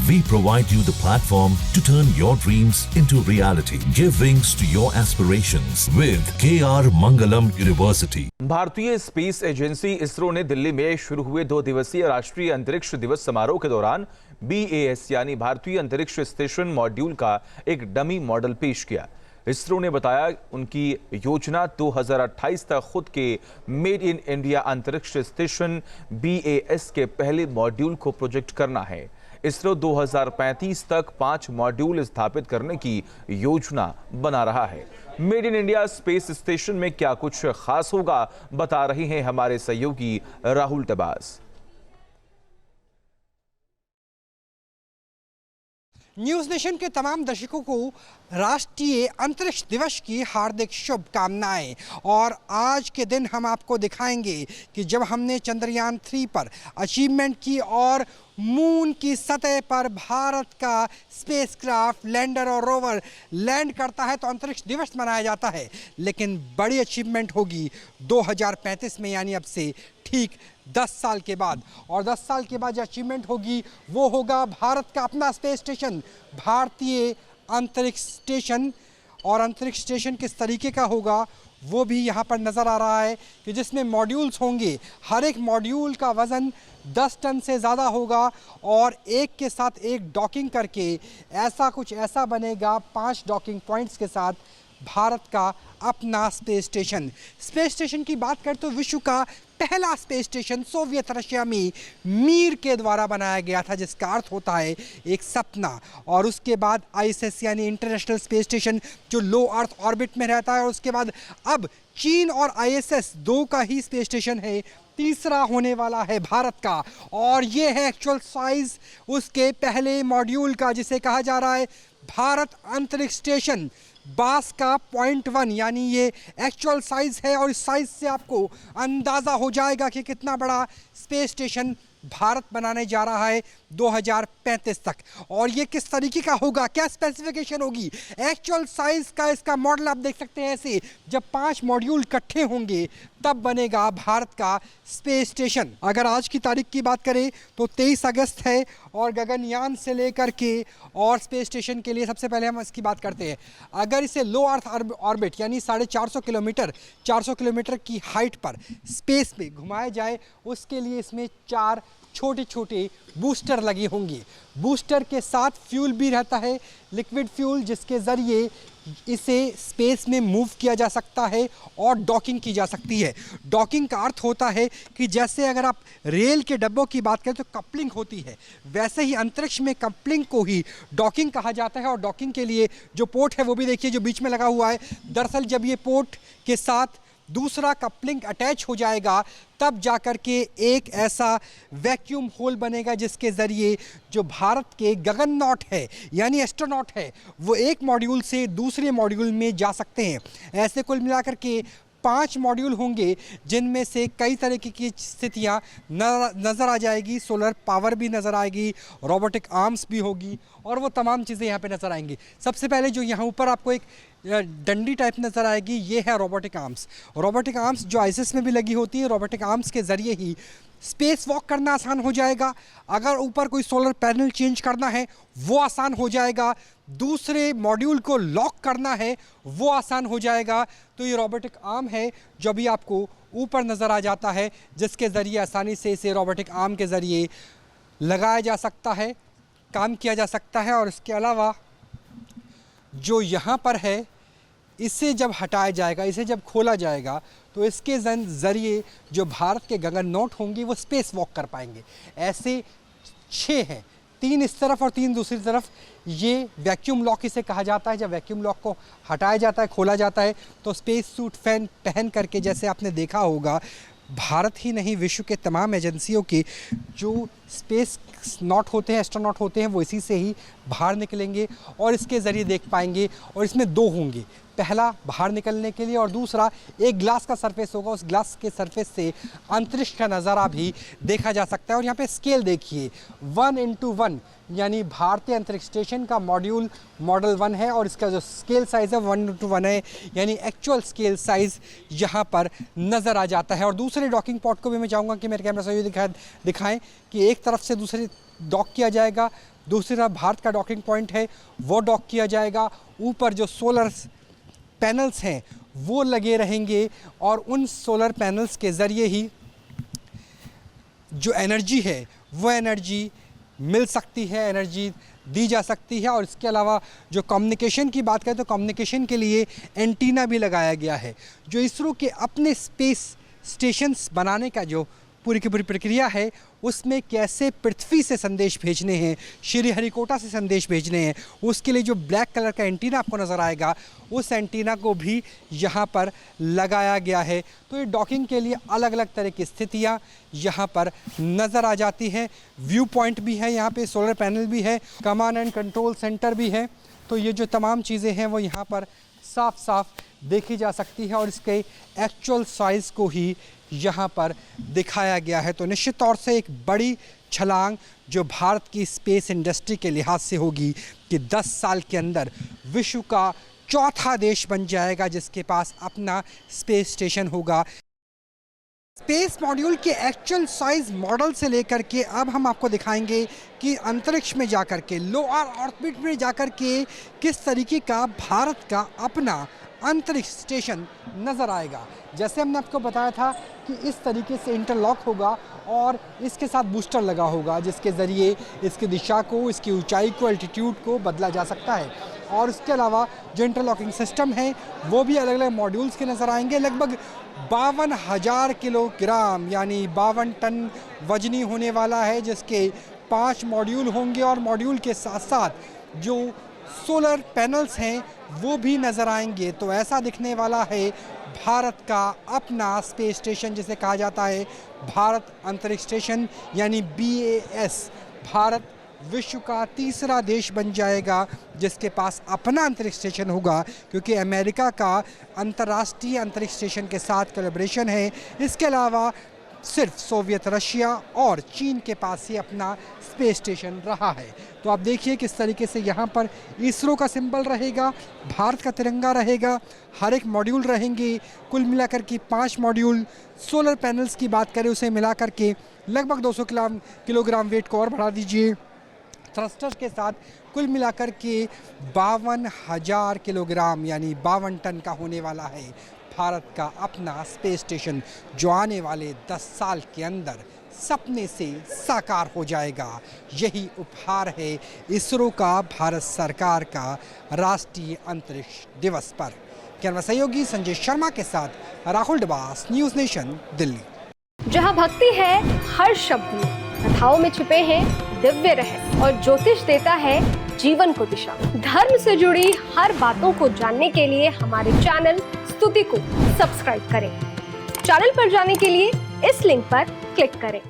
We provide you the platform to turn your dreams into reality. Give wings to your aspirations with KR Mangalam University. भारतीय space agency ISRO ने दिल्ली में शुरू हुए 2 दिवसीय राष्ट्रीय अंतरिक्ष दिवस समारोह के दौरान BAS यानी भारतीय अंतरिक्ष स्टेशन मॉड्यूल का एक डमी मॉडल पेश किया। इसरो ने बताया उनकी योजना 2028 तक खुद के मेड इन इंडिया अंतरिक्ष स्टेशन BAS के पहले मॉड्यूल को प्रोजेक्ट करना है। इसरो 2035 तक 5 मॉड्यूल स्थापित करने की योजना बना रहा है। Made in India space station में क्या कुछ खास होगा, बता रहे हैं हमारे सहयोगी राहुल टबास। न्यूज़ नेशन के तमाम दर्शकों को राष्ट्रीय अंतरिक्ष दिवस की हार्दिक शुभकामनाएं। और आज के दिन हम आपको दिखाएंगे कि जब हमने चंद्रयान 3 पर अचीवमेंट की और मून की सतह पर भारत का स्पेसक्राफ्ट, लैंडर और रोवर लैंड करता है तो अंतरिक्ष दिवस मनाया जाता है। लेकिन बड़ी अचीवमेंट होगी 2035 में, यानी अब से ठीक 10 साल के बाद। और 10 साल के बाद जो अचीवमेंट होगी वो होगा भारत का अपना स्पेस स्टेशन, भारतीय अंतरिक्ष स्टेशन। और अंतरिक्ष स्टेशन किस तरीके का होगा वो भी यहाँ पर नज़र आ रहा है कि जिसमें मॉड्यूल्स होंगे। हर एक मॉड्यूल का वज़न 10 टन से ज़्यादा होगा और एक के साथ एक डॉकिंग करके ऐसा बनेगा 5 डॉकिंग पॉइंट्स के साथ भारत का अपना स्पेस स्टेशन। स्पेस स्टेशन की बात करें तो विश्व का पहला स्पेस स्टेशन सोवियत रशिया में मीर के द्वारा बनाया गया था, जिसका अर्थ होता है एक सपना। और उसके बाद ISS यानी इंटरनेशनल स्पेस स्टेशन जो लो अर्थ ऑर्बिट में रहता है। और उसके बाद अब चीन और ISS 2 का ही स्पेस स्टेशन है, तीसरा होने वाला है भारत का। और ये है एक्चुअल साइज उसके पहले मॉड्यूल का, जिसे कहा जा रहा है भारत अंतरिक्ष स्टेशन। बास का 0.1 यानी ये एक्चुअल साइज है। और इस साइज से आपको अंदाज़ा हो जाएगा कि कितना बड़ा स्पेस स्टेशन भारत बनाने जा रहा है 2035 तक। और ये किस तरीके का होगा, क्या स्पेसिफिकेशन होगी, एक्चुअल साइज का इसका मॉडल आप देख सकते हैं। ऐसे जब 5 मॉड्यूल इकट्ठे होंगे तब बनेगा भारत का स्पेस स्टेशन। अगर आज की तारीख की बात करें तो 23 अगस्त है और गगनयान से लेकर के और स्पेस स्टेशन के लिए सबसे पहले हम इसकी बात करते हैं। अगर इसे लो अर्थ ऑर्बिट यानी 450 किलोमीटर की हाइट पर स्पेस में घुमाया जाए, उसके लिए इसमें 4 छोटे छोटे बूस्टर लगे होंगे। बूस्टर के साथ फ्यूल भी रहता है, लिक्विड फ्यूल, जिसके ज़रिए इसे स्पेस में मूव किया जा सकता है और डॉकिंग की जा सकती है। डॉकिंग का अर्थ होता है कि जैसे अगर आप रेल के डब्बों की बात करें तो कपलिंग होती है, वैसे ही अंतरिक्ष में कपलिंग को ही डॉकिंग कहा जाता है। और डॉकिंग के लिए जो पोर्ट है वो भी देखिए जो बीच में लगा हुआ है। दरअसल जब ये पोर्ट के साथ दूसरा कपलिंग अटैच हो जाएगा तब जाकर के एक ऐसा वैक्यूम होल बनेगा जिसके ज़रिए जो भारत के गगननॉट है यानी एस्ट्रोनॉट है वो एक मॉड्यूल से दूसरे मॉड्यूल में जा सकते हैं। ऐसे कुल मिलाकर के 5 मॉड्यूल होंगे जिनमें से कई तरह की स्थितियाँ नज़र आ जाएगी। सोलर पावर भी नज़र आएगी, रोबोटिक आर्म्स भी होगी और वो तमाम चीज़ें यहाँ पे नज़र आएंगी। सबसे पहले जो यहाँ ऊपर आपको एक डंडी टाइप नज़र आएगी, ये है रोबोटिक आर्म्स। रोबोटिक आर्म्स जो ISS में भी लगी होती है, रोबोटिक आर्म्स के ज़रिए ही स्पेस वॉक करना आसान हो जाएगा। अगर ऊपर कोई सोलर पैनल चेंज करना है वो आसान हो जाएगा, दूसरे मॉड्यूल को लॉक करना है वो आसान हो जाएगा। तो ये रोबोटिक आर्म है जो अभी आपको ऊपर नज़र आ जाता है, जिसके ज़रिए आसानी से इसे रोबोटिक आर्म के ज़रिए लगाया जा सकता है, काम किया जा सकता है। और इसके अलावा जो यहाँ पर है इसे जब हटाया जाएगा, इसे जब खोला जाएगा तो इसके ज़रिए जो भारत के गगननॉट होंगे वो स्पेस वॉक कर पाएंगे। ऐसे 6 हैं, 3 इस तरफ और 3 दूसरी तरफ। ये वैक्यूम लॉक इसे कहा जाता है। जब वैक्यूम लॉक को हटाया जाता है, खोला जाता है तो स्पेस सूट पहन करके, जैसे आपने देखा होगा, भारत ही नहीं विश्व के तमाम एजेंसियों के जो स्पेस नॉट होते हैं, एस्ट्रोनॉट होते हैं, वो इसी से ही बाहर निकलेंगे और इसके ज़रिए देख पाएंगे। और इसमें 2 होंगे, पहला बाहर निकलने के लिए और दूसरा एक ग्लास का सरफेस होगा, उस ग्लास के सरफेस से अंतरिक्ष का नज़ारा भी देखा जा सकता है। और यहाँ पे स्केल देखिए 1:1 यानी भारतीय अंतरिक्ष स्टेशन का मॉडल 1 है और इसका जो स्केल साइज़ है 1:1 है, यानी एक्चुअल स्केल साइज़ यहाँ पर नज़र आ जाता है। और दूसरे डॉकिंग पॉट को भी मैं चाहूँगा कि मेरे कैमरा से दिखाएं कि एक तरफ से दूसरी डॉक किया जाएगा, दूसरी तरफ भारत का डॉकिंग पॉइंट है वो डॉक किया जाएगा। ऊपर जो सोलर पैनल्स हैं वो लगे रहेंगे और उन सोलर पैनल्स के ज़रिए ही जो एनर्जी है वो एनर्जी मिल सकती है, एनर्जी दी जा सकती है। और इसके अलावा जो कम्युनिकेशन की बात करें तो कम्युनिकेशन के लिए एंटीना भी लगाया गया है। जो इसरो के अपने स्पेस स्टेशंस बनाने का जो पूरी की पूरी प्रक्रिया है उसमें कैसे पृथ्वी से संदेश भेजने हैं, श्रीहरिकोटा से संदेश भेजने हैं, उसके लिए जो ब्लैक कलर का एंटीना आपको नज़र आएगा उस एंटीना को भी यहाँ पर लगाया गया है। तो ये डॉकिंग के लिए अलग अलग तरह की स्थितियाँ यहाँ पर नज़र आ जाती हैं। व्यू पॉइंट भी है, यहाँ पे सोलर पैनल भी है, कमांड एंड कंट्रोल सेंटर भी है। तो ये जो तमाम चीज़ें हैं वो यहाँ पर साफ साफ देखी जा सकती है और इसके एक्चुअल साइज़ को ही यहाँ पर दिखाया गया है। तो निश्चित तौर से एक बड़ी छलांग जो भारत की स्पेस इंडस्ट्री के लिहाज से होगी कि 10 साल के अंदर विश्व का चौथा देश बन जाएगा जिसके पास अपना स्पेस स्टेशन होगा। स्पेस मॉड्यूल के एक्चुअल साइज मॉडल से लेकर के अब हम आपको दिखाएंगे कि अंतरिक्ष में जाकर के, लोअर ऑर्बिट में जाकर के किस तरीके का भारत का अपना अंतरिक्ष स्टेशन नज़र आएगा। जैसे हमने आपको बताया था कि इस तरीके से इंटरलॉक होगा और इसके साथ बूस्टर लगा होगा जिसके ज़रिए इसकी दिशा को, इसकी ऊंचाई को, एल्टीट्यूड को बदला जा सकता है। और इसके अलावा जो इंटरलॉकिंग सिस्टम है वो भी अलग अलग मॉड्यूल्स के नज़र आएंगे। लगभग 52,000 किलोग्राम यानी 52 टन वजनी होने वाला है जिसके 5 मॉड्यूल होंगे और मॉड्यूल के साथ साथ जो सोलर पैनल्स हैं वो भी नज़र आएंगे। तो ऐसा दिखने वाला है भारत का अपना स्पेस स्टेशन जिसे कहा जाता है भारत अंतरिक्ष स्टेशन यानी BAS। भारत विश्व का तीसरा देश बन जाएगा जिसके पास अपना अंतरिक्ष स्टेशन होगा क्योंकि अमेरिका का अंतर्राष्ट्रीय अंतरिक्ष स्टेशन के साथ कोलैबोरेशन है। इसके अलावा सिर्फ सोवियत रशिया और चीन के पास ही अपना स्पेस स्टेशन रहा है। तो आप देखिए किस तरीके से यहाँ पर इसरो का सिंबल रहेगा, भारत का तिरंगा रहेगा, हर एक मॉड्यूल रहेंगे। कुल मिलाकर के 5 मॉड्यूल। सोलर पैनल्स की बात करें उसे मिलाकर के लगभग 200 किलोग्राम वेट को और बढ़ा दीजिए। थ्रस्टर के साथ कुल मिलाकर के 52,000 किलोग्राम यानी 52 टन का होने वाला है भारत का अपना स्पेस स्टेशन जो आने वाले 10 साल के अंदर सपने से साकार हो जाएगा। यही उपहार है इसरो का भारत सरकार का राष्ट्रीय अंतरिक्ष दिवस पर। कैमरा सहयोगी संजय शर्मा के साथ राहुल डबास, न्यूज़ नेशन, दिल्ली। जहां भक्ति है हर शब्द में, कथाओं में छिपे हैं दिव्य रहस्य और ज्योतिष देता है जीवन को दिशा। धर्म से जुड़ी हर बातों को जानने के लिए हमारे चैनल स्तुति को सब्सक्राइब करें। चैनल पर जाने के लिए इस लिंक पर क्लिक करें।